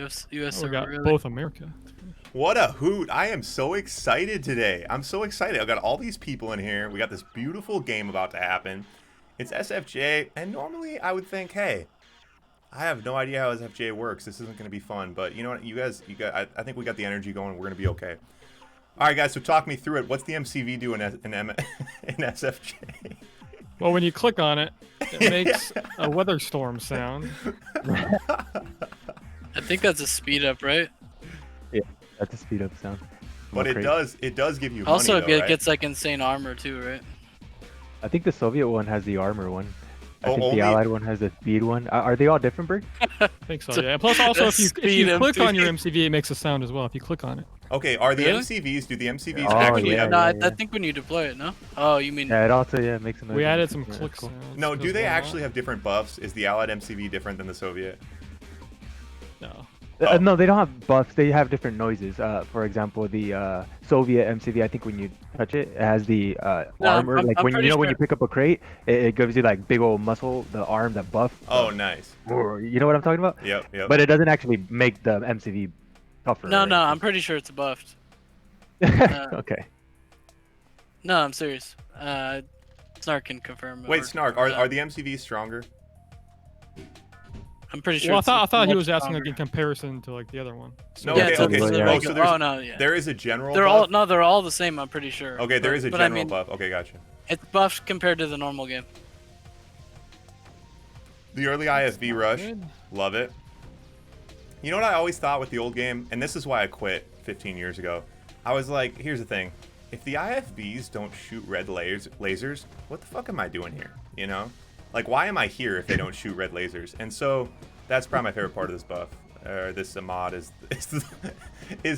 US We server, got really. both America. What a hoot. I am so excited today. I'm so excited. I've got all these people in here. We got this beautiful game about to happen. It's SFJ, and normally I would think, hey, I have no idea how SFJ works. This isn't going to be fun, but you know what? You guys, I think we got the energy going. We're going to be okay. All right, guys, so talk me through it. What's the MCV do in SFJ? Well, when you click on it, it makes a weather storm sound. I think that's a speed up, right? Yeah, that's a speed up sound. But it does give you Also, money, though, right? gets like insane armor too, right? I think the Soviet one has the armor one. I think only- the Allied one has the speed one. Are they all different, Berg? I think so, yeah. Plus, also, if you Speed click on your MCV. MCV, it makes a sound as well. If you click on it. Okay, are the Really? MCVs, do the MCVs Oh, actually yeah, have... No, yeah. I think when you deploy it, no? Oh, you mean... Yeah, it also makes a noise. We added some Yeah, click that's cool. sounds. No, do because they why actually not? have different buffs? Is the Allied MCV different than the Soviet? No. Oh. No, they don't have buffs. They have different noises. For example, the Soviet MCV, I think when you touch it, it has the No, armor. I'm Like when pretty when sure- you pick up a crate, it gives you like big old muscle, the arm, that buff. Oh, nice. You know what I'm talking about? Yep, yep. But it doesn't actually make the MCV tougher. No, or no, I'm anything. pretty sure it's buffed. Okay. No, I'm serious. Snark can confirm. Wait, or- Snark, are the MCVs stronger? I'm pretty sure. Well, it's I thought he much was asking like stronger. in comparison to like the other one. No, Yeah, okay, it's okay. it's so- the yeah. Oh, regular- so there's, oh no, yeah. there is a general They're buff? they're all the same. I'm pretty sure. Okay, there is a But general I mean, buff. Okay, gotcha. It's buffed compared to the normal game. The early ISV rush, Good. love it. You know what I always thought with the old game, and this is why I quit 15 years ago. I was like, here's the thing. If the IFVs don't shoot red lasers, what the fuck am I doing here? You know? Like, why am I here if they don't shoot red lasers? And so, that's probably my favorite part of this buff. This mod is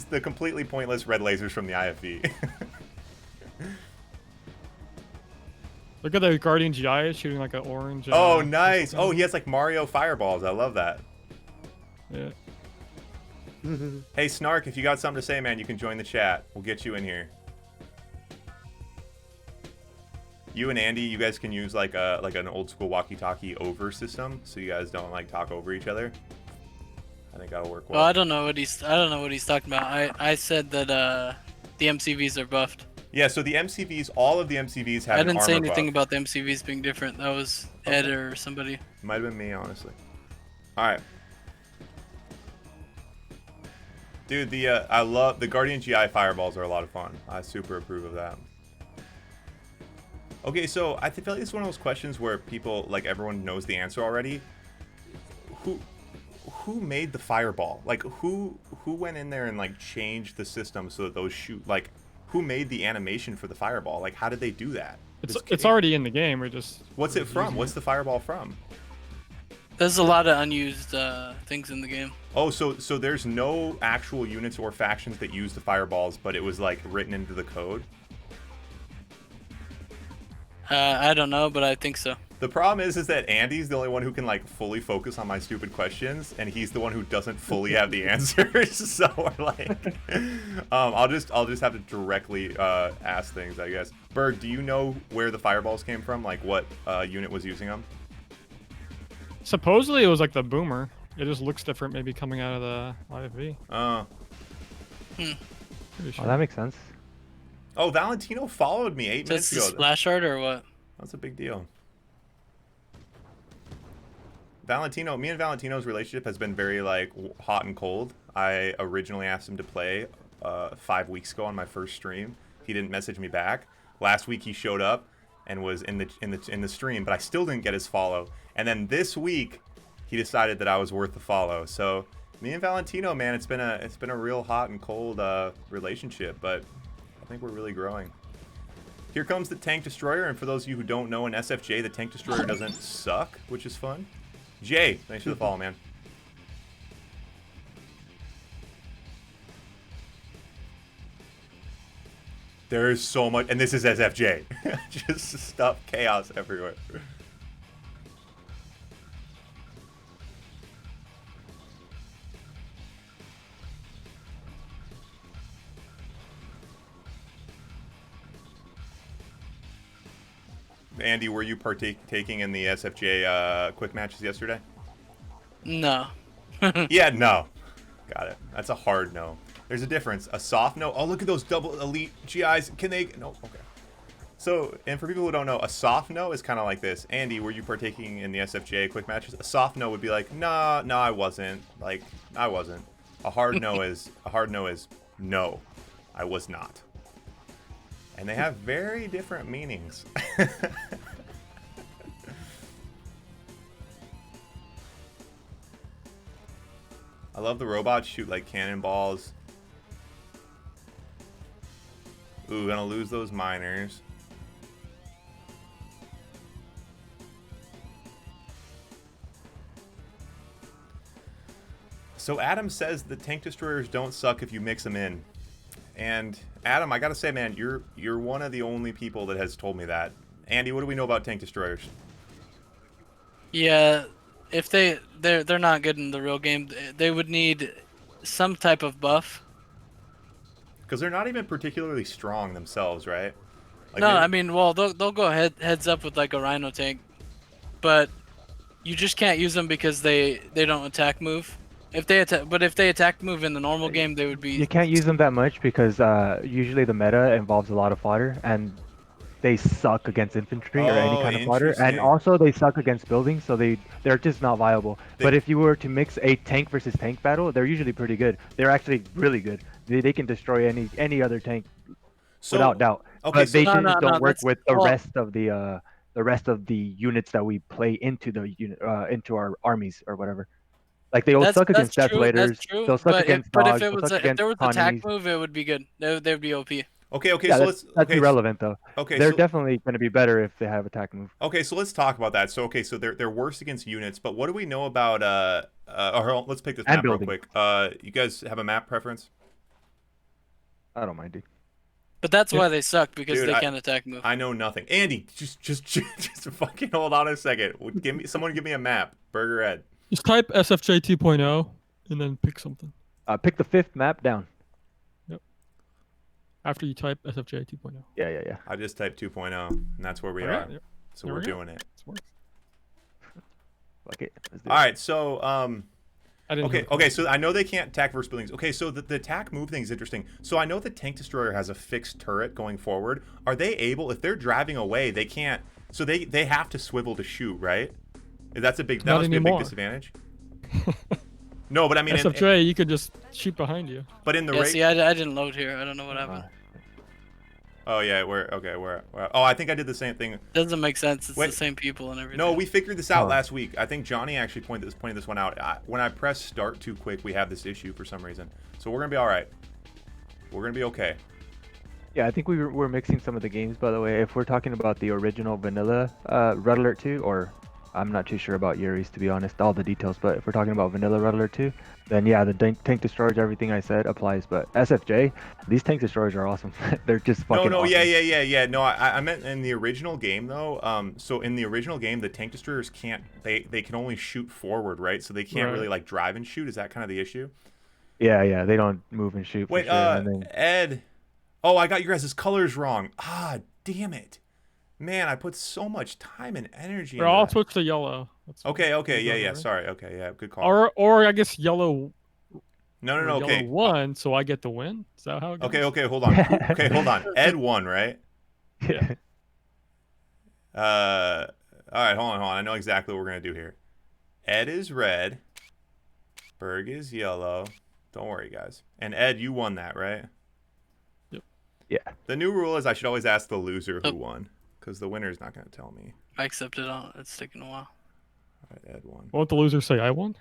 the completely pointless red lasers from the IFV. Look at the Guardian GI shooting like an orange. Oh, nice. Oh, he has like Mario fireballs. I love that. Yeah. Hey, Snark, if you got something to say, man, you can join the chat. We'll get you in here. You and Andy, you guys can use like an old school walkie-talkie over system, so you guys don't like talk over each other. I think that'll work well. Well, I don't know what he's talking about. I said that the MCVs are buffed. Yeah, so the MCVs, all of the MCVs have I an didn't say armor anything buff. about the MCVs being different. That was Ed or somebody. Might have been me, honestly. All right. Dude, I love the Guardian GI fireballs are a lot of fun. I super approve of that. Okay, so I feel like it's one of those questions where people, like, everyone knows the answer already. Who made the fireball? Like, who went in there and like changed the system so that those shoot? Like, who made the animation for the fireball? Like, how did they do that? It's already in the game. We're just. What's it from? What's the fireball from? There's a lot of unused things in the game. Oh, so there's no actual units or factions that use the fireballs, but it was like written into the code. I don't know, but I think so. The problem is that Andy's the only one who can like fully focus on my stupid questions, and he's the one who doesn't fully have the answers. So we're like, I'll just have to directly ask things, I guess. Burg, do you know where the fireballs came from? Like what unit was using them? Supposedly it was like the boomer. It just looks different, maybe coming out of the IFV. Pretty sure. Oh, that makes sense. Oh, Valentino followed me 8 So minutes it's the ago. splash art or what? That's a big deal. Valentino, me and Valentino's relationship has been very like hot and cold. I originally asked him to play 5 weeks ago on my first stream. He didn't message me back. Last week he showed up and was in the stream, but I still didn't get his follow. And then this week he decided that I was worth the follow. So me and Valentino, man, it's been a real hot and cold relationship, but I think we're really growing. Here comes the tank destroyer, and for those of you who don't know, in SFJ the tank destroyer doesn't suck, which is fun. Jay, thanks for the follow, man. There's so much, and this is SFJ. Just stuff, chaos everywhere. Andy, were you partaking in the SFJ quick matches yesterday? No. Yeah, no. Got it. That's a hard no. There's a difference. A soft no. Oh, look at those double elite GIs. Can they? No. Okay. So, and for people who don't know, a soft no is kind of like this. Andy, were you partaking in the SFJ quick matches? A soft no would be like, nah, no, I wasn't. Like, I wasn't. A hard no is no, I was not. And they have very different meanings. I love the robots shoot like cannonballs. Ooh, gonna lose those miners. So Adam says the tank destroyers don't suck if you mix them in. And Adam, I gotta say, man, you're one of the only people that has told me that. Andy, what do we know about tank destroyers? Yeah, if they're not good in the real game, they would need some type of buff. Because they're not even particularly strong themselves, right? Like No, I mean, well, they'll go heads up with like a Rhino tank, but you just can't use them because they don't attack move. If they attack move in the normal game, they would be. You can't use them that much because usually the meta involves a lot of fodder, and they suck against infantry or any kind of fodder, and interesting. also they suck against buildings, so they're just not viable. But if you were to mix a tank versus tank battle, they're usually pretty good. They're actually really good. They can destroy any other tank without doubt. Okay, But so they just don't work with the well, rest of the units that we play into the into our armies or whatever. Like they'll suck against Death true. Raiders, That's true. they'll suck against But dogs, if it they'll was suck if against there was economies. attack move, it would be good. They'd be OP. Okay, Yeah, so that's let's irrelevant though. Okay, They're so, definitely going to be better if they have attack move. Okay, so let's talk about that. So okay, so they're worse against units, but what do we know about let's pick this And map real building. quick. You guys have a map preference? I don't mind, dude. But that's why they suck, because Dude, they can't attack move. I know nothing. Andy, just fucking hold on a second. Someone give me a map. Burger Ed. Just type SFJ 2.0 and then pick something. Pick the 5th map down. After you type SFJ 2.0. Yeah. I just typed 2.0, and that's where we are. Yep. So There we're we go. doing it. This works. Fuck it. Let's do All it. right, so I didn't hear Okay, it. so I know they can't attack versus buildings. Okay, so the attack move thing is interesting. So I know the tank destroyer has a fixed turret going forward. Are they able, if they're driving away, they can't, so they have to swivel to shoot, right? That must be a big anymore. disadvantage. No, but I mean, SFJ, you could just shoot behind you. but in the Yeah, race. see, I didn't load here. I don't know what happened. Oh yeah, we're oh, I think I did the same thing. Doesn't make sense. It's Wait. the same people and everything. No, we figured this out Oh. last week. I think Johnny actually pointed this one out. When I press start too quick, we have this issue for some reason. So we're gonna be all right. We're gonna be okay. Yeah, I think we're mixing some of the games, by the way. If we're talking about the original vanilla Red Alert 2, or I'm not too sure about Yuri's, to be honest, all the details, but if we're talking about vanilla Red Alert 2, then yeah, the tank destroyers, everything I said applies. But SFJ, these tank destroyers are awesome. They're just fucking No, awesome. yeah. No, I meant in the original game though. So in the original game, the tank destroyers can't. They can only shoot forward, right? So they can't really like drive and shoot. Is that kind of the issue? Yeah, they don't move and shoot. Wait, for sure. And then, Ed. Oh, I got your guys' colors wrong. Ah, damn it. Man, I put so much time and energy. Or into I'll that. switch to yellow. That's Okay, yeah. right? Sorry. Okay, yeah, good call. Or I guess yellow. No, Yellow okay. won, so I get the win. Is that how it goes? Okay, hold on. Okay, hold on. Ed won, right? Yeah. All right, hold on. I know exactly what we're gonna do here. Ed is red. Burg is yellow. Don't worry, guys. And Ed, you won that, right? yeah. The new rule is I should always ask the loser who won, because the winner is not gonna tell me. I accepted it. It's taking a while. All right, Ed won. Won't the loser say I won?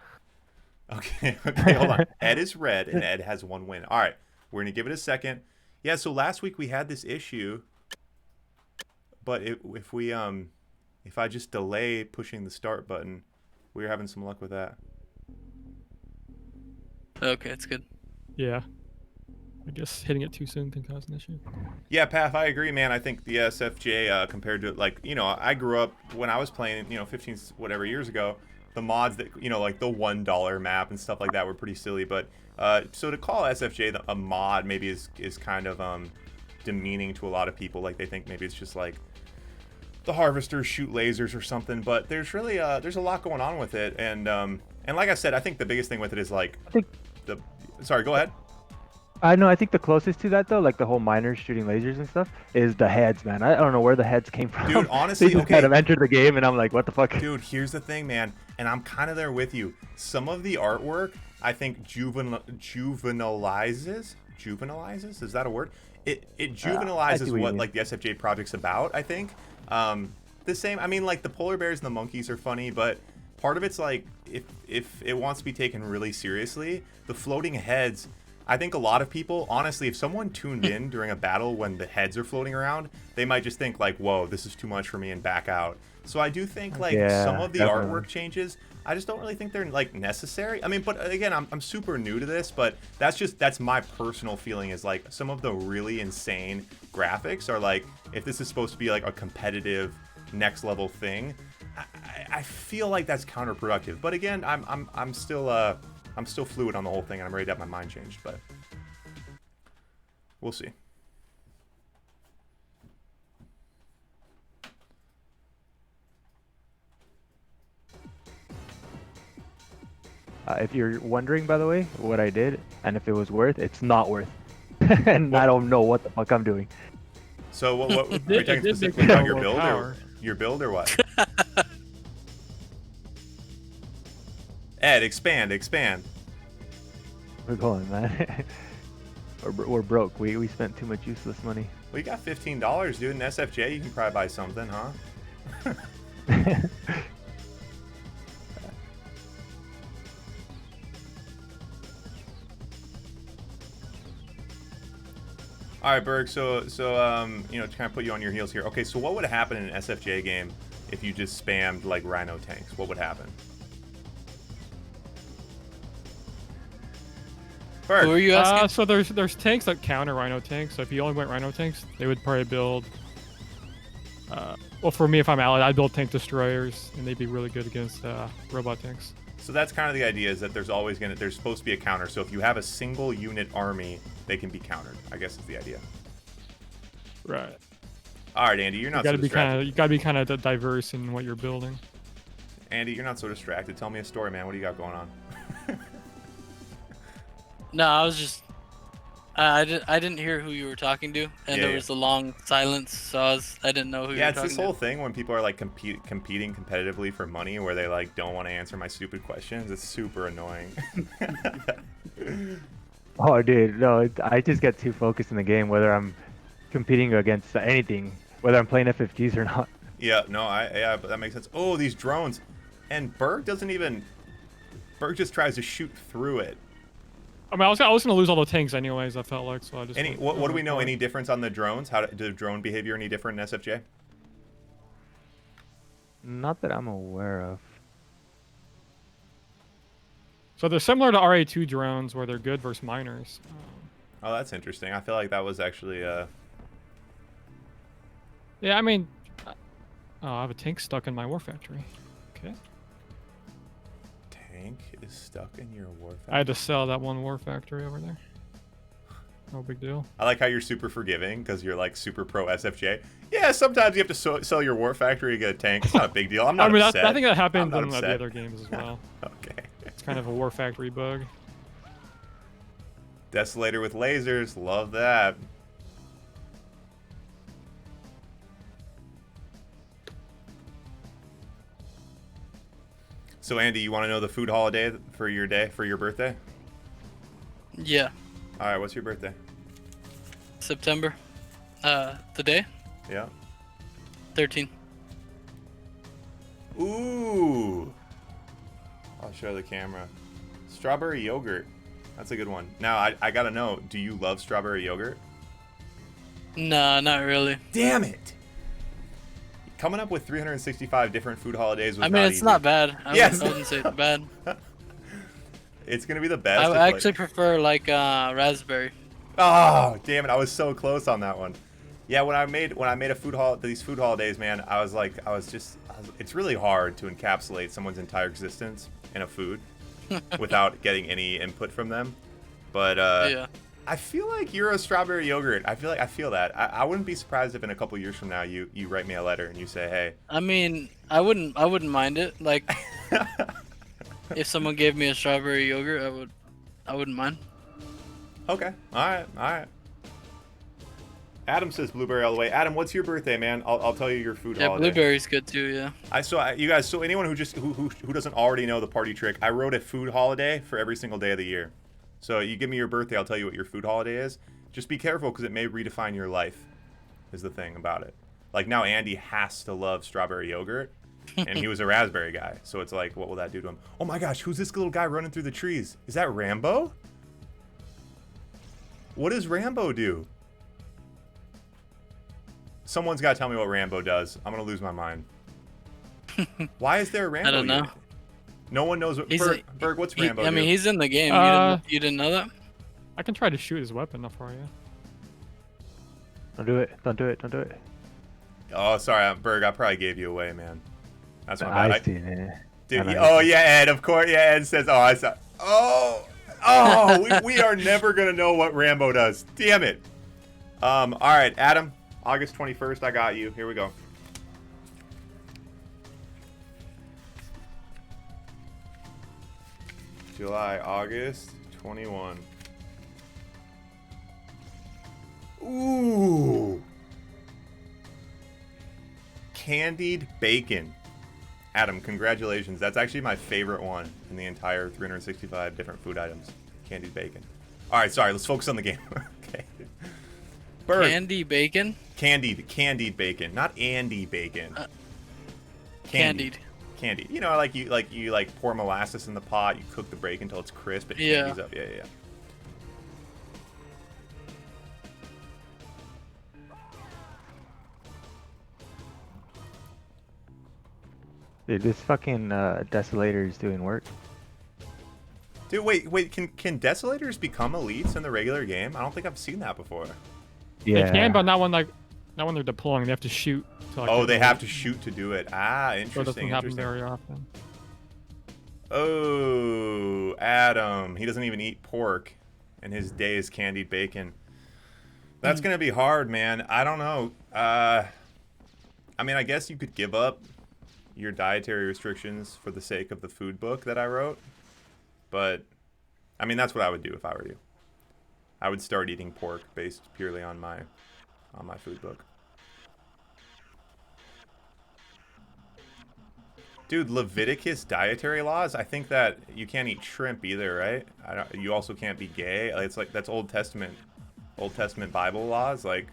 Okay, hold on. Ed is red, and Ed has one win. All right, we're gonna give it a second. Yeah, so last week we had this issue, but if I just delay pushing the start button, we were having some luck with that. Okay, it's good. Yeah. I guess hitting it too soon can cause an issue. Yeah, Path, I agree, man. I think the SFJ compared to I grew up when I was playing 15 whatever years ago. The mods that like the $1 map and stuff like that were pretty silly, but so to call SFJ a mod maybe is kind of demeaning to a lot of people. Like they think maybe it's just like the harvesters shoot lasers or something, but there's really there's a lot going on with it, and like I said, I think the biggest thing with it is like I think Sorry, go ahead. I know. I think the closest to that though, like the whole miners shooting lasers and stuff, is the heads, man. I don't know where the heads came from. Dude, honestly, they just okay. kind of entered the game, and I'm like, what the fuck? Dude, here's the thing, man, and I'm kind of there with you. Some of the artwork, I think, juvenilizes. Is that a word? It juvenilizes what like the SFJ project's about. I think. The same. I mean, like the polar bears and the monkeys are funny, but part of it's like if it wants to be taken really seriously, the floating heads. I think a lot of people, honestly, if someone tuned in during a battle when the heads are floating around, they might just think like, whoa, this is too much for me and back out. So I do think like some of the artwork changes, I just don't really think they're like necessary. I mean, but again, I'm super new to this, but that's my personal feeling is like some of the really insane graphics are like, if this is supposed to be like a competitive next level thing, I feel like that's counterproductive. But again, I'm still fluid on the whole thing, and I'm ready to have my mind changed, but we'll see. If you're wondering, by the way, what I did, and if it was worth, it's not worth. And I don't know what the fuck I'm doing. So what are you talking specifically about your build or what? Ed, expand. We're going, man. we're broke. We spent too much useless money. Well, you got $15, dude. In SFJ, you can probably buy something, huh? All right, Burg. So you know, to kind of put you on your heels here. Okay, so what would happen in an SFJ game if you just spammed like Rhino tanks? What would happen? Who are you asking? So there's tanks that counter Rhino tanks. So if you only went Rhino tanks, they would probably build. Well, for me, if I'm allied, I'd build tank destroyers, and they'd be really good against robot tanks. So that's kind of the idea, is that there's supposed to be a counter. So if you have a single unit army, they can be countered, I guess is the idea. Right. All right, Andy, you're not so distracted. You gotta be kind of diverse in what you're building. Andy, you're not so distracted. Tell me a story, man. What do you got going on? No, I was just I didn't hear who you were talking to, and there was a long silence, so I didn't know who you were talking to. Yeah, it's this whole thing when people are like competing competitively for money, where they like don't want to answer my stupid questions. It's super annoying. Oh, dude, no, I just get too focused in the game, whether I'm competing against anything, whether I'm playing FFGs or not. Yeah, no, yeah, but that makes sense. Oh, these drones, and Burg Burg just tries to shoot through it. I mean, I was gonna lose all the tanks anyways. I felt like, so I just. What do we know? Any difference on the drones? How do drone behavior any different in SFJ? Not that I'm aware of. So they're similar to RA2 drones, where they're good versus miners. Oh, that's interesting. I feel like that was actually. Yeah, I mean, I have a tank stuck in my war factory. Okay. Tank is stuck in your war factory? I had to sell that one war factory over there. No big deal. I like how you're super forgiving because you're like super pro SFJ. Yeah, sometimes you have to sell your war factory to get a tank. It's not a big deal. I'm not upset. I think that happens in the other games as well. Okay. It's kind of a war factory bug. Desolator with lasers. Love that. So Andy, you want to know the food holiday for your birthday? Yeah. All right, what's your birthday? September. The day? Yeah. 13. Ooh. I'll show the camera. Strawberry yogurt. That's a good one. Now, I gotta know, do you love strawberry yogurt? Nah, not really. Damn it! Coming up with 365 different food holidays was I mean, it's easy. not bad. I Yes. wouldn't say it's bad. It's gonna be the best. I actually prefer like raspberry. Oh, damn it! I was so close on that one. Yeah, when I made these food holidays, man, it's really hard to encapsulate someone's entire existence in a food without getting any input from them. But yeah. I feel like you're a strawberry yogurt. I feel that. I wouldn't be surprised if in a couple years from now you write me a letter and you say, hey. I mean, I wouldn't mind it. Like, if someone gave me a strawberry yogurt, I wouldn't mind. Okay. All right. All right. Adam says blueberry all the way. Adam, what's your birthday, man? I'll tell you your food Yeah, holiday. blueberry's good too. Yeah. You guys. So anyone who doesn't already know the party trick, I wrote a food holiday for every single day of the year. So you give me your birthday, I'll tell you what your food holiday is. Just be careful because it may redefine your life. Is the thing about it. Like now, Andy has to love strawberry yogurt, and he was a raspberry guy. So it's like, what will that do to him? Oh my gosh, who's this little guy running through the trees? Is that Rambo? What does Rambo do? Someone's got to tell me what Rambo does. I'm going to lose my mind. Why is there a Rambo? I don't know. unit? No one knows what... Burg, what's Rambo I mean, do? he's in the game. You didn't know that? I can try to shoot his weapon for you. Don't do it. Don't do it. Don't do it. Oh, sorry, Burg. I probably gave you away, man. That's my bad. I see it. Dude, yeah, Ed, of course. Yeah, Ed says, oh, I saw... we are never going to know what Rambo does. Damn it. All right, Adam. August 21st, I got you. Here we go. July, August 21. Ooh. Candied bacon. Adam, congratulations. That's actually my favorite one in the entire 365 different food items. Candied bacon. All right, sorry. Let's focus on the game. Okay. Burg. Candy bacon? Candied bacon, not Andy bacon. Candied. Candied. You know, you pour molasses in the pot, you cook the bacon until it's crisp, it candies up. Yeah. Dude, this fucking desolator is doing work. Dude, wait, can desolators become elites in the regular game? I don't think I've seen that before. Yeah. They can, but not when they're deploying. They have to shoot. To, like, oh, they have to shoot to do it. Ah, So it interesting. doesn't happen very often. Oh, Adam. He doesn't even eat pork, and his day is candied bacon. That's gonna be hard, man. I don't know. I mean, I guess you could give up your dietary restrictions for the sake of the food book that I wrote. But, I mean, that's what I would do if I were you. I would start eating pork based purely on my food book. Dude, Leviticus dietary laws? I think that you can't eat shrimp either, right? You also can't be gay. It's like, that's Old Testament Bible laws. Like,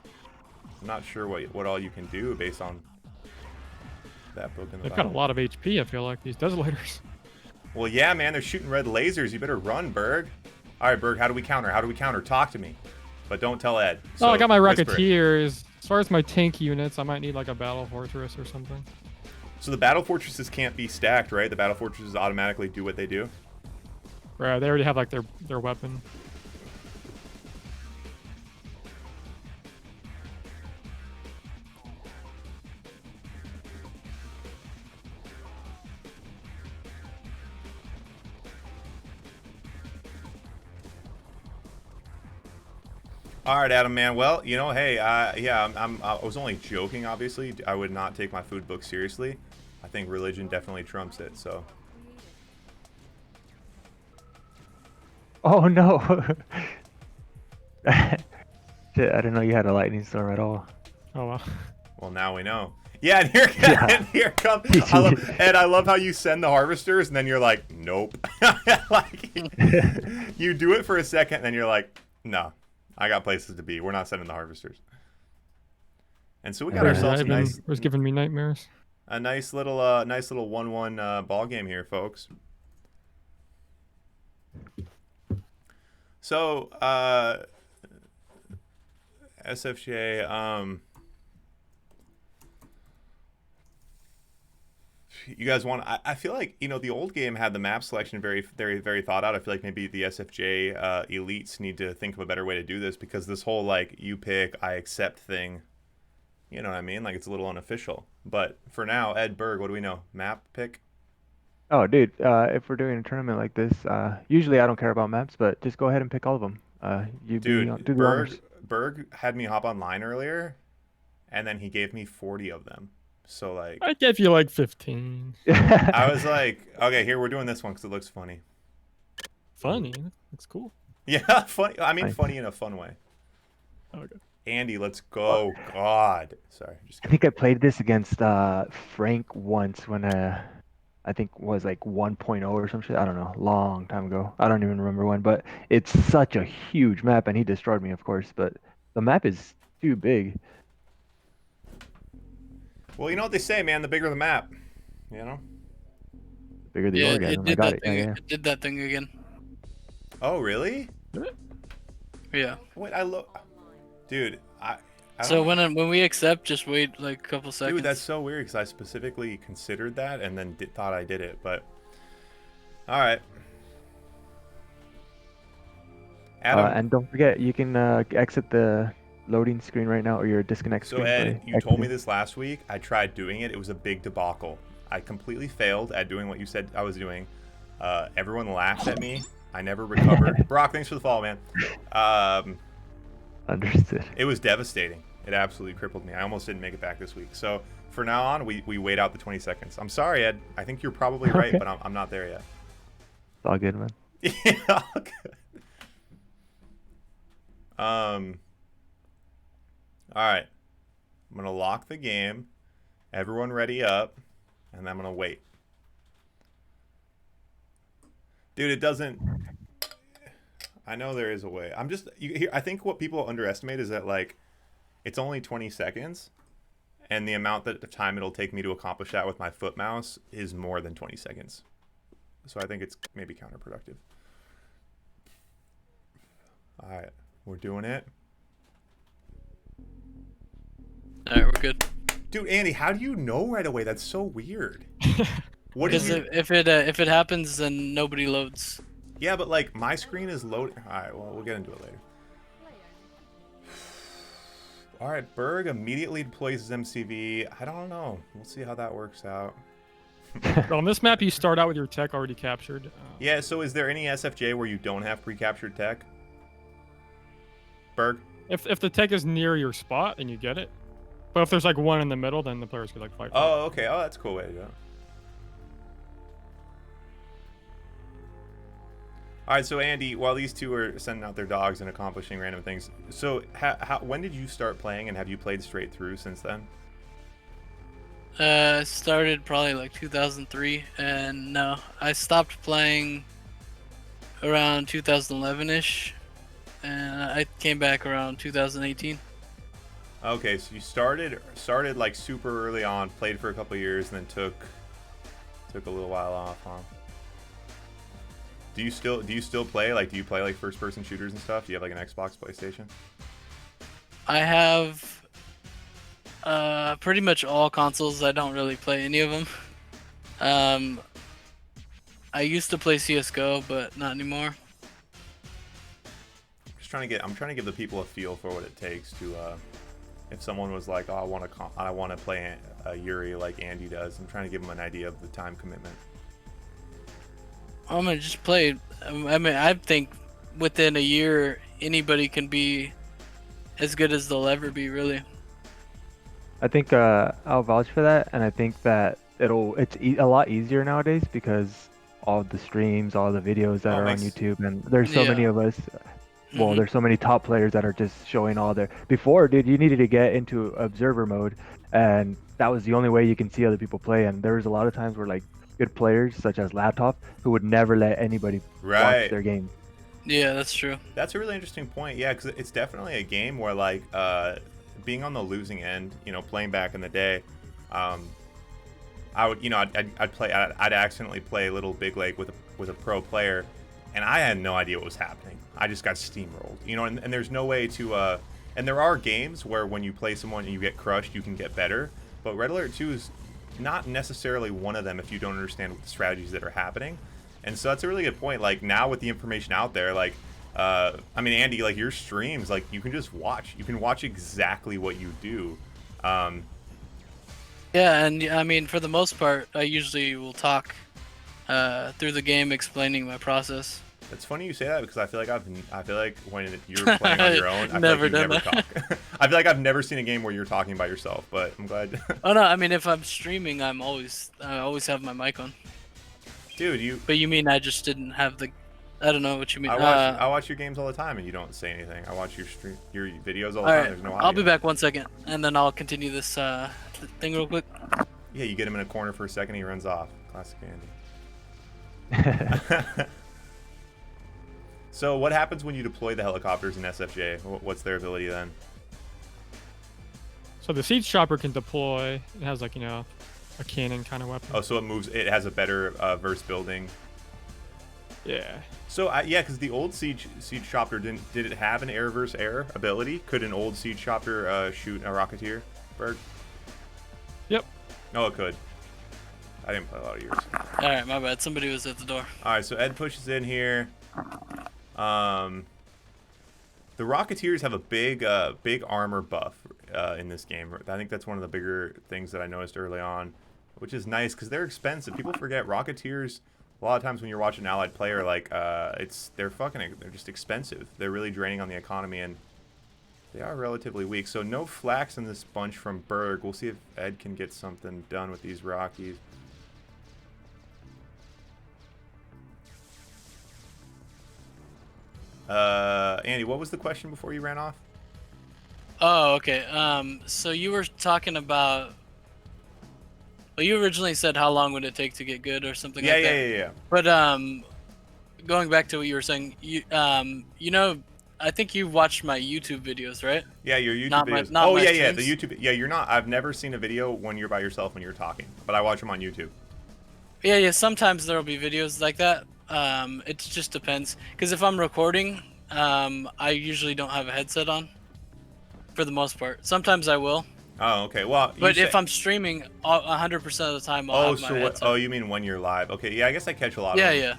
I'm not sure what all you can do based on that book in the They've Bible. got a lot of HP, I feel like, these desolators. Well, yeah, man, they're shooting red lasers. You better run, Burg. All right, Burg, how do we counter? Talk to me. But don't tell Ed. So, I got my whisper it. Rocketeers. As far as my tank units, I might need like a Battle Fortress or something. So the Battle Fortresses can't be stacked, right? The Battle Fortresses automatically do what they do? Right, they already have like their weapon. All right, Adam, man. Well, you know, hey, yeah, I was only joking, obviously. I would not take my food book seriously. I think religion definitely trumps it, so. Oh no! Shit, I didn't know you had a lightning storm at all. Oh wow. Well, now we know. Yeah, and here comes. I love how you send the harvesters, and then you're like, nope. Like, you do it for a second, and then you're like, no, I got places to be. We're not sending the harvesters. And so we got ourselves a nice. It was giving me nightmares. A nice little 1-1 ball game here, folks. So, SFJ, you guys want? I feel like, you know, the old game had the map selection very thought out. I feel like maybe the SFJ elites need to think of a better way to do this, because this whole like you pick, I accept thing. You know what I mean? Like, it's a little unofficial. But for now, Ed, Burg, what do we know? Map pick? Oh, dude, if we're doing a tournament like this, usually I don't care about maps, but just go ahead and pick all of them. Do the honors. Berg had me hop online earlier, and then he gave me 40 of them. So, like... I gave you like 15. I was like, okay, here, we're doing this one because it looks funny. Funny? Looks cool. Yeah, funny. I mean, Nice. funny in a fun way. Okay. Andy, let's go. God. Sorry. Just I kidding. think I played this against Frank once when I think was like 1.0 or some shit. I don't know, long time ago. I don't even remember when, but it's such a huge map, and he destroyed me, of course. But the map is too big. Well, you know what they say, man. The bigger the map, you know. Bigger the Yeah, it orgasm. I did got that it. thing. Yeah, yeah. It did that thing again. Oh, really? Yeah. Wait, dude, I So don't. when we accept, just wait like a couple seconds. Dude, that's so weird because I specifically considered that and then thought I did it, but all right. Adam, And don't forget, you can exit the loading screen right now, or your disconnect so screen. Ed, Sorry. you told me Exiting. this last week. I tried doing it. It was a big debacle. I completely failed at doing what you said I was doing. Everyone laughed at me. I never recovered. Brock, thanks for the follow, man. Understood. It was devastating. It absolutely crippled me. I almost didn't make it back this week. So for now on, we wait out the 20 seconds. I'm sorry, Ed. I think you're probably right, Okay. but I'm not there yet. It's all good, man. Yeah. Okay. All right. I'm gonna lock the game. Everyone ready up, and I'm gonna wait. Dude, it doesn't. I know there is a way. I'm just. I think what people underestimate is that like, it's only 20 seconds, and the amount that the time it'll take me to accomplish that with my foot mouse is more than 20 seconds. So I think it's maybe counterproductive. All right, we're doing it. All right, we're good. Dude, Andy, how do you know right away? That's so weird. What is Because it? if it happens, then nobody loads. Yeah, but like my screen is loading. All right, well, we'll get into it later. All right, Burg immediately deploys his MCV. I don't know. We'll see how that works out. But on this map, you start out with your tech already captured. Yeah, so is there any SFJ where you don't have pre-captured tech? Burg? If the tech is near your spot and you get it, but if there's like one in the middle, then the players could like fight. For it. Oh, okay. Oh, that's a cool way to do it. All right, so Andy, while these two are sending out their dogs and accomplishing random things, so when did you start playing, and have you played straight through since then? Started probably like 2003, and no, I stopped playing around 2011-ish, and I came back around 2018. Okay, so you started like super early on, played for a couple years, and then took a little while off, huh? Do you still play? Like, do you play like first-person shooters and stuff? Do you have like an Xbox, PlayStation? I have pretty much all consoles. I don't really play any of them. I used to play CS:GO, but not anymore. I'm trying to give the people a feel for what it takes to if someone was like, oh, I want to play a Yuri like Andy does. I'm trying to give them an idea of the time commitment. I'm gonna just play. I mean, I think within a year, anybody can be as good as they'll ever be, really. I think I'll vouch for that, and I think that it's a lot easier nowadays because all the streams, all the videos that Oh, are on makes- YouTube, and there's so many Yeah. of us. Well, Mhm. there's so many top players that are just showing all their. Before, dude, you needed to get into observer mode, and that was the only way you can see other people play. And there was a lot of times where like good players, such as Laptop, who would never let anybody Right. watch their game. Yeah, that's true. That's a really interesting point. Yeah, because it's definitely a game where like being on the losing end, playing back in the day, I would, I'd accidentally play Little Big Lake with a pro player, and I had no idea what was happening. I just got steamrolled, and there's no way to, and there are games where when you play someone and you get crushed, you can get better, but Red Alert 2 is not necessarily one of them if you don't understand the strategies that are happening. And so that's a really good point. Like now with the information out there, like, I mean, Andy, like your streams, like you can just watch. You can watch exactly what you do. Yeah, and I mean, for the most part, I usually will talk through the game, explaining my process. It's funny you say that because I feel like when you're playing on your own, I feel Never like you done never that. talk. I feel like I've never seen a game where you're talking by yourself, but I'm glad. Oh no, I mean, if I'm streaming, I always have my mic on. Dude, But you mean I just didn't have the I don't know what you mean. I watch your games all the time, and you don't say anything. I watch your videos all the time. Alright, There's no I'll be audio. back 1 second, and then I'll continue this thing real quick. Yeah, you get him in a corner for a second, he runs off. Classic Andy. So what happens when you deploy the helicopters in SFJ? What's their ability then? So the siege chopper can deploy. It has like, a cannon kind of weapon. Oh, so it moves. It has a better verse building. Yeah. So yeah, because the old siege chopper did it have an air versus air ability? Could an old siege chopper shoot a rocketeer, Burg? Yep. No, it could. I didn't play a lot of yours. Alright, my bad. Somebody was at the door. All right, so Ed pushes in here. The Rocketeers have a big armor buff in this game. I think that's one of the bigger things that I noticed early on, which is nice because they're expensive. People forget Rocketeers. A lot of times when you're watching an allied player, like they're just expensive. They're really draining on the economy, and they are relatively weak. So no flax in this bunch from Burg. We'll see if Ed can get something done with these Rockies. Andy, what was the question before you ran off? Oh, okay. So you were talking about. Well, you originally said how long would it take to get good or something like that. Yeah. But going back to what you were saying, I think you watched my YouTube videos, right? Yeah, your YouTube Not videos. not my yeah, streams. the YouTube. Yeah, you're not. I've never seen a video when you're by yourself when you're talking, but I watch them on YouTube. Yeah. Sometimes there will be videos like that. It just depends. Because if I'm recording, I usually don't have a headset on. For the most part, sometimes I will. Oh, okay. Well, But if I'm streaming, 100% of the time I'll have my headset. Oh, you mean when you're live? Okay, yeah, I guess I catch a lot of them. Yeah.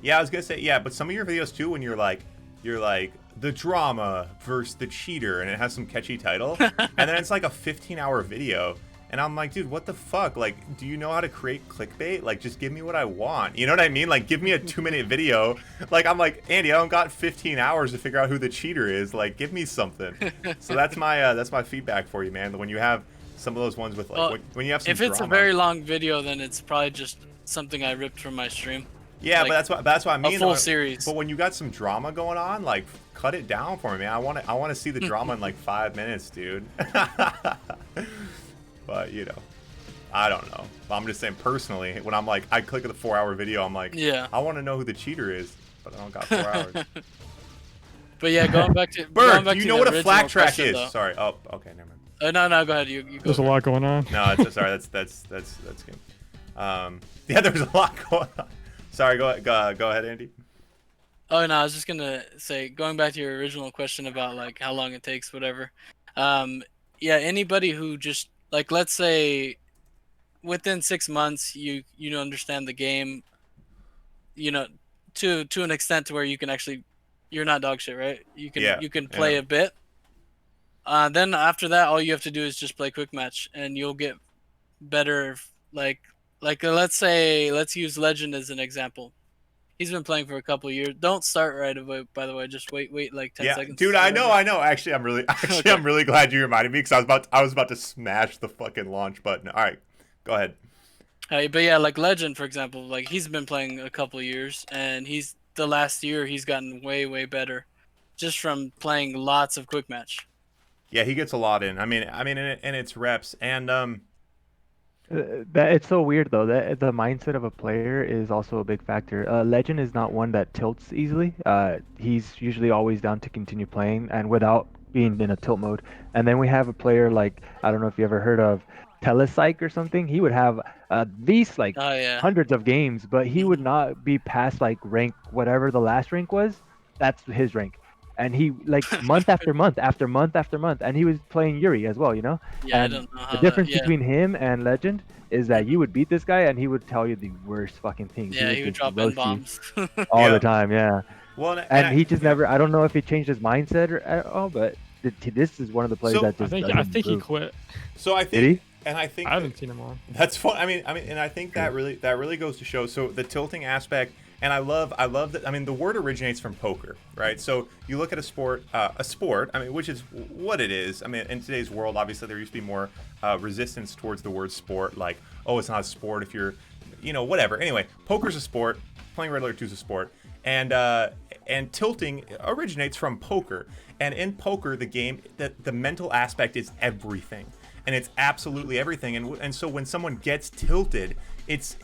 Yeah, I was gonna say yeah, but some of your videos too, when you're like the drama versus the cheater, and it has some catchy title, and then it's like a 15-hour video, and I'm like, dude, what the fuck? Like, do you know how to create clickbait? Like, just give me what I want. You know what I mean? Like, give me a 2-minute video. Like, I'm like, Andy, I don't got 15 hours to figure out who the cheater is. Like, give me something. So that's my feedback for you, man. When you have some of those ones with like when you have some if it's drama. a very long video, then it's probably just something I ripped from my stream. Yeah, like, but that's what I mean. A full series. But when you got some drama going on, like, cut it down for me, man. I want to see the drama in like 5 minutes, dude. But I don't know. I'm just saying personally, when I'm like, I click at the 4-hour video, I'm like, yeah, I want to know who the cheater is, but I don't got 4 hours. But yeah, going back to Burg, do you know what a flag track question, is? though. Sorry. Oh, okay, never mind. No, go ahead. You go. There's a lot going on. No, it's sorry. That's good. Yeah, there's a lot going on. Sorry, go ahead, Andy. Oh no, I was just gonna say, going back to your original question about like how long it takes, whatever. Yeah, anybody who just like, let's say, within 6 months, you understand the game, to an extent to where you can actually, you're not dog shit, right? You can play a bit. Then after that, all you have to do is just play quick match, and you'll get better. Like let's use Legend as an example. He's been playing for a couple of years. Don't start right away, by the way. Just wait like 10 seconds. Dude, I know. Actually, I'm really glad you reminded me, because I was about to smash the fucking launch button. All right, go ahead. But yeah, like Legend, for example, like he's been playing a couple of years, and the last year he's gotten way better, just from playing lots of quick match. Yeah, he gets a lot in. I mean, and it's reps, and That it's so weird though that the mindset of a player is also a big factor. Legend is not one that tilts easily. He's usually always down to continue playing and without being in a tilt mode. And then we have a player like, I don't know if you ever heard of Telepsych or something. He would have these like hundreds of games, but he would not be past like rank whatever the last rank was. That's his rank. And he like month after month after month after month, and he was playing Yuri as well, Yeah, and I don't know how the difference that, between him and Legend is that you would beat this guy and he would tell you the worst fucking things. Yeah, he would just drop roast you bombs. all the time. Yeah. Well, And he just never. I don't know if he changed his mindset at all, but this is one of the players that just. I think he quit. So I think. Did he? And I think I haven't seen him on. That's fun. I mean, and I think that really goes to show. So the tilting aspect, and I love that. I mean, the word originates from poker, right? So you look at a sport. I mean, which is what it is. I mean, in today's world, obviously there used to be more resistance towards the word sport. Like, oh, it's not a sport if you're, whatever. Anyway, poker's a sport. Playing Red Alert 2 is a sport. and tilting originates from poker. And in poker, the game, the mental aspect is everything, and it's absolutely everything. And so when someone gets tilted, it's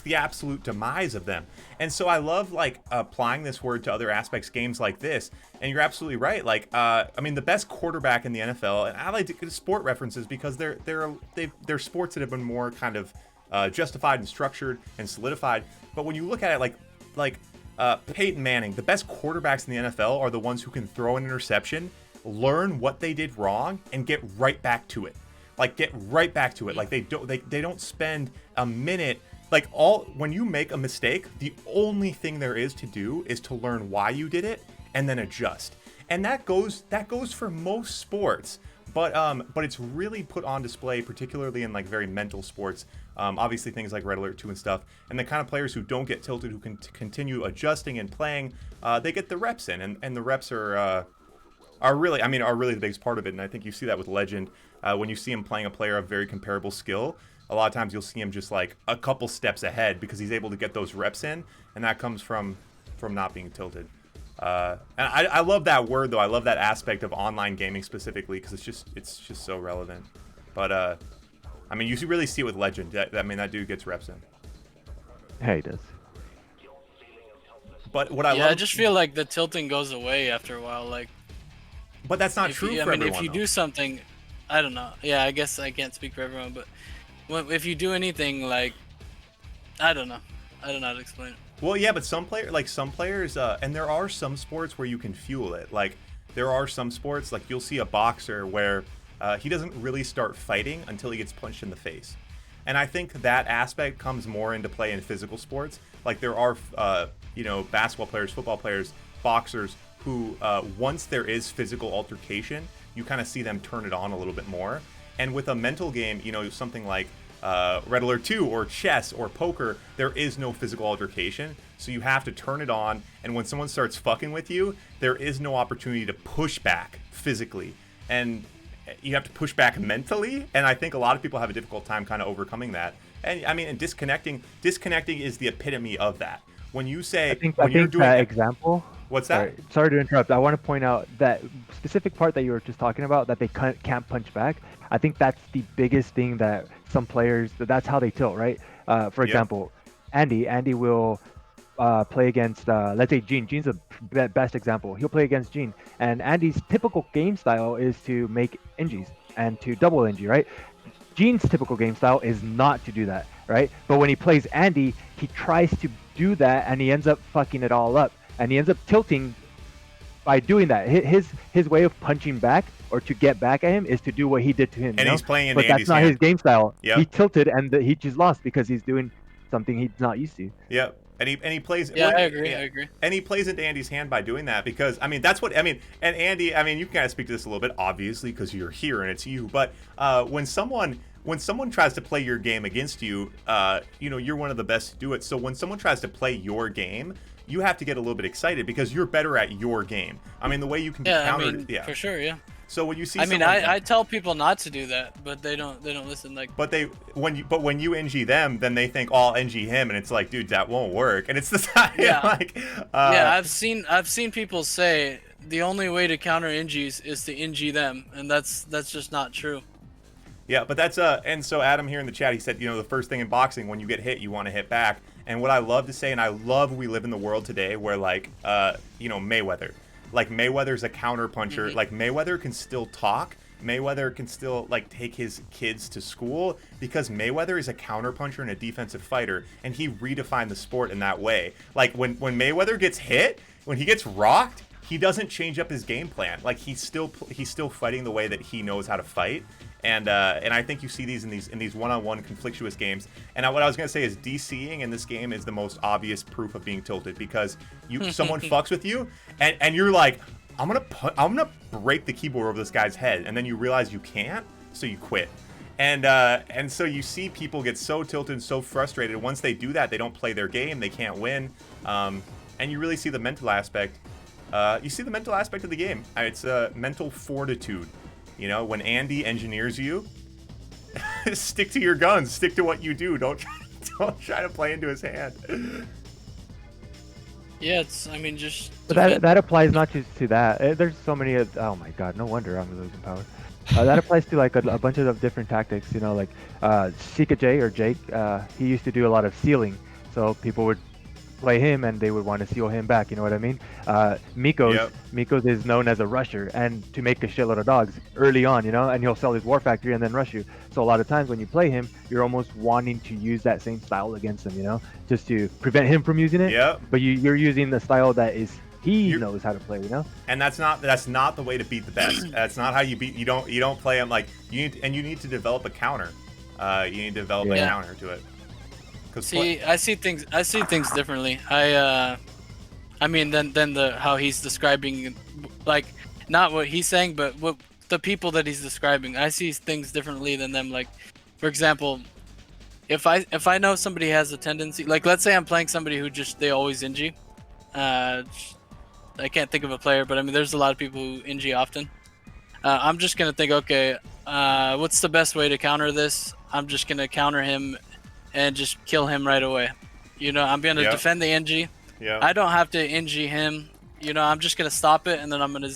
the absolute demise of them. And so I love like applying this word to other aspects, games like this. And you're absolutely right. Like I mean, the best quarterback in the NFL, and I like to get sport references because they're sports that have been more kind of justified and structured and solidified. But when you look at it, like Peyton Manning, the best quarterbacks in the NFL are the ones who can throw an interception, learn what they did wrong, and get right back to it. Like get right back to it. Like they don't spend a minute. Like when you make a mistake, the only thing there is to do is to learn why you did it and then adjust. And that goes for most sports. But it's really put on display, particularly in like very mental sports. Obviously things like Red Alert 2 and stuff. And the kind of players who don't get tilted, who can continue adjusting and playing, they get the reps in, and the reps are really the biggest part of it. And I think you see that with Legend. When you see him playing a player of very comparable skill, a lot of times you'll see him just like a couple steps ahead because he's able to get those reps in, and that comes from not being tilted. And I love that word though. I love that aspect of online gaming specifically because it's just so relevant. But I mean, you really see it with Legend. I mean, that dude gets reps in. Yeah, he does. But what I love, I just feel like the tilting goes away after a while. Like, but that's not true for everyone. If you do something, I don't know. Yeah, I guess I can't speak for everyone, but if you do anything, like, I don't know how to explain it. Well, yeah, but some players, and there are some sports where you can fuel it. Like, there are some sports, like you'll see a boxer where he doesn't really start fighting until he gets punched in the face. And I think that aspect comes more into play in physical sports. Like there are, basketball players, football players, boxers who, once there is physical altercation, you kind of see them turn it on a little bit more. And with a mental game, something like Red Alert 2 or chess or poker, there is no physical altercation, so you have to turn it on, and when someone starts fucking with you, there is no opportunity to push back physically, and you have to push back mentally, and I think a lot of people have a difficult time kind of overcoming that. And I mean, and disconnecting is the epitome of that. When you say, I think you're doing that example. What's that? Sorry to interrupt. I want to point out that specific part that you were just talking about, that they can't punch back. I think that's the biggest thing that some players, that's how they tilt, right? For example, Andy will play against, let's say Gene. Gene's the best example. He'll play against Gene. And Andy's typical game style is to make NGs and to double NG, right? Gene's typical game style is not to do that, right? But when he plays Andy, he tries to do that and he ends up fucking it all up. And he ends up tilting by doing that. His way of punching back or to get back at him is to do what he did to him. And he's playing in but Andy's that's not hand. his game style. Yep. He tilted and he just lost because he's doing something he's not used to. Yep. And he plays. Yeah, I agree. And he plays into Andy's hand by doing that because And Andy, you can kind of speak to this a little bit, obviously, because you're here and it's you. But when someone tries to play your game against you, you're one of the best to do it. So when someone tries to play your game, you have to get a little bit excited because you're better at your game. I mean, the way you can be countered. Yeah, for sure. Yeah. So when you see, I tell people not to do that, but they don't listen. Like, but when you NG them, then they think, oh, I'll NG him, and it's like, dude, that won't work. And it's the time. Yeah. I've seen people say the only way to counter NGs is to NG them, and that's just not true. Yeah, but that's and so Adam here in the chat, he said, the first thing in boxing, when you get hit, you want to hit back. And what I love to say, and I love we live in the world today where Mayweather. Like Mayweather's a counter puncher. Mm-hmm. Like Mayweather can still talk. Mayweather can still take his kids to school because Mayweather is a counter puncher and a defensive fighter, and he redefined the sport in that way. Like when Mayweather gets hit, when he gets rocked, he doesn't change up his game plan. Like he's still fighting the way that he knows how to fight. And I think you see these in these one-on-one conflictuous games. And what I was gonna say is DCing in this game is the most obvious proof of being tilted because someone fucks with you and you're like, I'm gonna break the keyboard over this guy's head, and then you realize you can't, so you quit. And so you see people get so tilted and so frustrated. Once they do that, they don't play their game, they can't win, and you really see the mental aspect. You see the mental aspect of the game. It's mental fortitude. When Andy engineers you, stick to your guns, stick to what you do. Don't try to play into his hand. Yeah, it's. I mean, just. But that applies not just to that. There's so many. Oh my God, no wonder I'm losing power. That applies to like a bunch of different tactics. You know, like Sheikah J or Jake. He used to do a lot of sealing, so people would play him and they would want to seal him back. You know what I mean? Miko's is known as a rusher and to make a shitload of dogs early on. You know, and he'll sell his war factory and then rush you. So a lot of times when you play him, you're almost wanting to use that same style against him. You know, just to prevent him from using it. Yep. But you're using the style that is he knows how to play. You know. And that's not the way to beat the best. That's not how you beat. You don't play him like you need to develop a counter. You need to develop a counter to it. See, I see things differently. I mean, than the how he's describing, like, not what he's saying, but what the people that he's describing. I see things differently than them. Like, for example, if I know somebody has a tendency, like, let's say I'm playing somebody who they always NG. I can't think of a player, but I mean, there's a lot of people who NG often. I'm just gonna think, okay, what's the best way to counter this? I'm just gonna counter him and just kill him right away. You know, I'm gonna defend the NG. Yeah. I don't have to NG him. You know, I'm just gonna stop it and then I'm gonna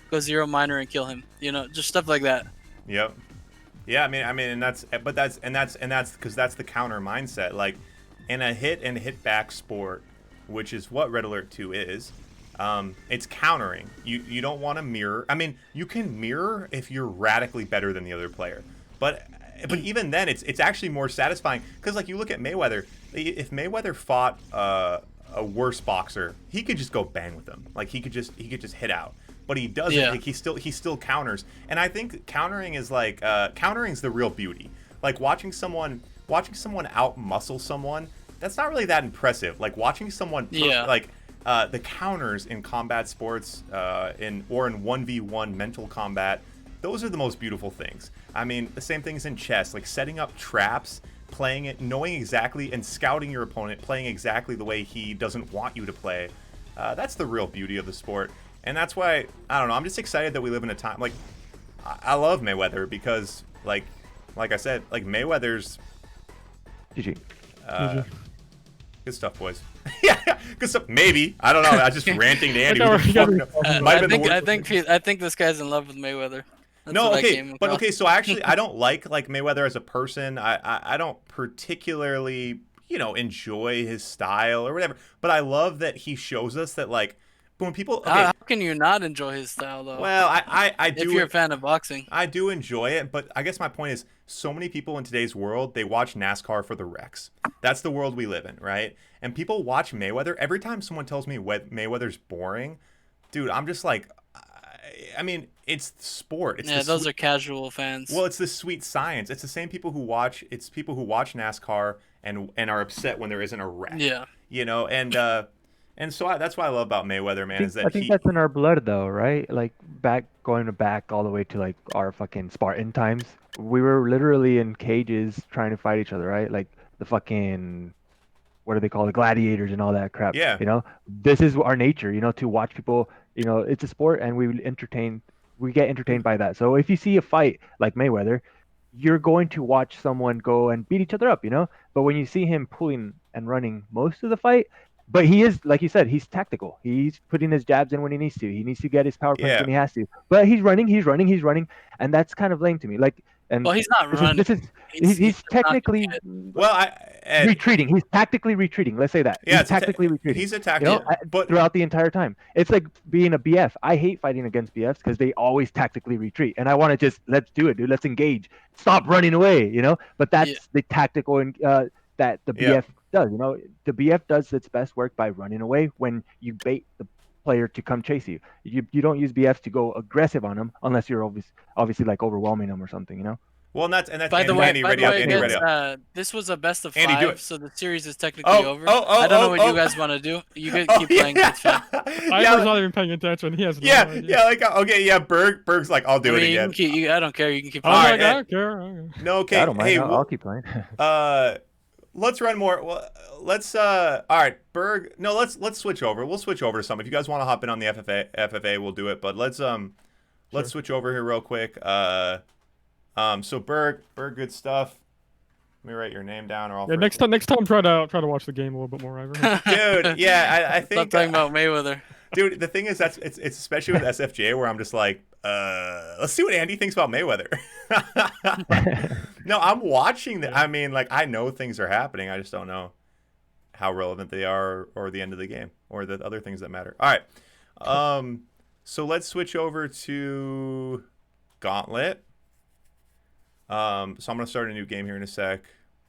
go zero minor and kill him. You know, just stuff like that. Yep. Yeah, I mean, and that's because that's the counter mindset. Like, in a hit and hit back sport, which is what Red Alert 2 is, it's countering. You don't want to mirror. I mean, you can mirror if you're radically better than the other player, but even then, it's actually more satisfying because, like, you look at Mayweather. If Mayweather fought a worse boxer, he could just go bang with him. Like, he could just hit out. But he doesn't. Yeah. Like, he still counters. And I think countering is like countering's the real beauty. Like, watching someone out muscle someone, that's not really that impressive. Like, watching someone the counters in combat sports in 1v1 mental combat, those are the most beautiful things. I mean, the same things in chess, like setting up traps, playing it, knowing exactly, and scouting your opponent, playing exactly the way he doesn't want you to play. That's the real beauty of the sport. And that's why, I don't know, I'm just excited that we live in a time, like, I love Mayweather because, like I said, like, Mayweather's... GG. Good stuff, boys. Yeah, good stuff. Maybe. I don't know. I was just ranting to Andy. I think this guy's in love with Mayweather. That's no, okay, but okay. So actually, I don't like Mayweather as a person. I don't particularly, enjoy his style or whatever. But I love that he shows us that, like, when people. Okay, how can you not enjoy his style though? Well, I do. If you're a fan of boxing, I do enjoy it. But I guess my point is, so many people in today's world, they watch NASCAR for the wrecks. That's the world we live in, right? And people watch Mayweather. Every time someone tells me Mayweather's boring, dude, I'm just like, I mean, it's sport. Those are casual fans. Well, it's the sweet science. It's the same people who watch. It's people who watch NASCAR and are upset when there isn't a wreck. Yeah. And so that's what I love about Mayweather, man. I think that's in our blood, though, right? Like going back all the way to like our fucking Spartan times. We were literally in cages trying to fight each other, right? Like the fucking, what do they call it, gladiators and all that crap. Yeah. This is our nature, to watch people. It's a sport, and we get entertained by that. So if you see a fight like Mayweather, you're going to watch someone go and beat each other up, But when you see him pulling and running most of the fight, but he is, like you said, he's tactical. He's putting his jabs in when he needs to. He needs to get his power punch when he has to. But he's running, and that's kind of lame to me. Like, and well, he's not running. He's technically retreating. He's tactically retreating. Let's say that. Yeah, he's tactically retreating. He's attacking, but throughout the entire time, it's like being a BF. I hate fighting against BFs because they always tactically retreat, and I want to just let's do it, dude. Let's engage. Stop running away, But that's the tactical and that the BF does. The BF does its best work by running away when you bait the player to come chase you. You don't use BFs to go aggressive on them unless you're obviously like overwhelming them or something, Well, and that's by the way, Andy, ready up. This was a best of Andy, 5, so the series is technically over. I don't know what you guys want to do. You can keep playing. It's fine. Ivor's not even paying attention. He has no idea. Berg's like, I'll do it again. I don't care. You can keep playing. playing. I don't care. No, okay. I don't mind. I'll keep playing. Let's run more. Well, let's all right, Berg. No, let's switch over. We'll switch over to some. If you guys want to hop in on the FFA, we'll do it. But let's switch over here real quick. So Burg, good stuff. Let me write your name down, or I'll Yeah, next time, try to watch the game a little bit more, Ivan. Dude, yeah, I think. Stop talking about Mayweather. Dude, the thing is, it's especially with SFJ where I'm just like, let's see what Andy thinks about Mayweather. No, I'm watching I mean, like, I know things are happening. I just don't know how relevant they are, or the end of the game, or the other things that matter. All right. So let's switch over to Gauntlet. So I'm gonna start a new game here in a sec.